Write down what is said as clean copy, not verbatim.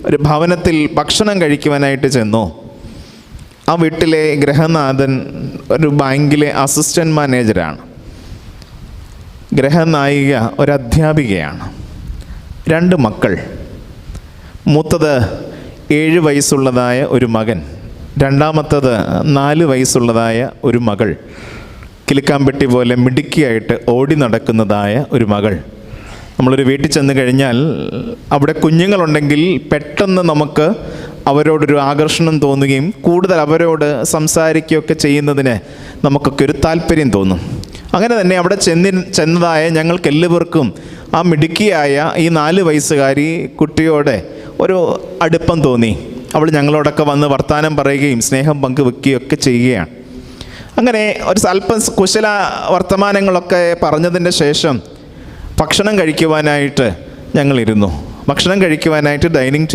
ഒരു ഭവനത്തിൽ ഭക്ഷണം കഴിക്കുവാനായിട്ട് ചെന്നു. ആ വീട്ടിലെ ഗൃഹനാഥൻ ഒരു ബാങ്കിലെ അസിസ്റ്റൻ്റ് മാനേജരാണ്. ഗൃഹനായിക ഒരു അധ്യാപികയാണ്. 2 മക്കൾ. മൂത്തത് 7 വയസ്സുള്ളതായ ഒരു മകൻ, രണ്ടാമത്തത് 4 വയസ്സുള്ളതായ ഒരു മകൾ, കിലുക്കാമ്പെട്ടി പോലെ മിടുക്കിയായിട്ട് ഓടി നടക്കുന്നതായ ഒരു മകൾ. നമ്മളൊരു വീട്ടിൽ ചെന്ന് കഴിഞ്ഞാൽ അവിടെ കുഞ്ഞുങ്ങളുണ്ടെങ്കിൽ പെട്ടെന്ന് നമുക്ക് അവരോടൊരു ആകർഷണം തോന്നുകയും കൂടുതൽ അവരോട് സംസാരിക്കുകയൊക്കെ ചെയ്യുന്നതിന് നമുക്കൊക്കെ ഒരു താല്പര്യം തോന്നും. അങ്ങനെ തന്നെ അവിടെ ചെന്നതായ ഞങ്ങൾക്കെല്ലാവർക്കും ആ മിടുക്കിയായ ഈ 4 വയസ്സുകാരി കുട്ടിയോട് ഒരു അടുപ്പം തോന്നി. അവൾ ഞങ്ങളോടൊക്കെ വന്ന് വർത്തമാനം പറയുകയും സ്നേഹം പങ്കുവെക്കുകയും ഒക്കെ ചെയ്യുകയാണ്. അങ്ങനെ ഒരു അല്പം കുശല വർത്തമാനങ്ങളൊക്കെ പറഞ്ഞതിൻ്റെ ശേഷം ഭക്ഷണം കഴിക്കുവാനായിട്ട് ഞങ്ങളിരുന്നു. ഭക്ഷണം കഴിക്കുവാനായിട്ട് ഡൈനിങ് ടേബിൾ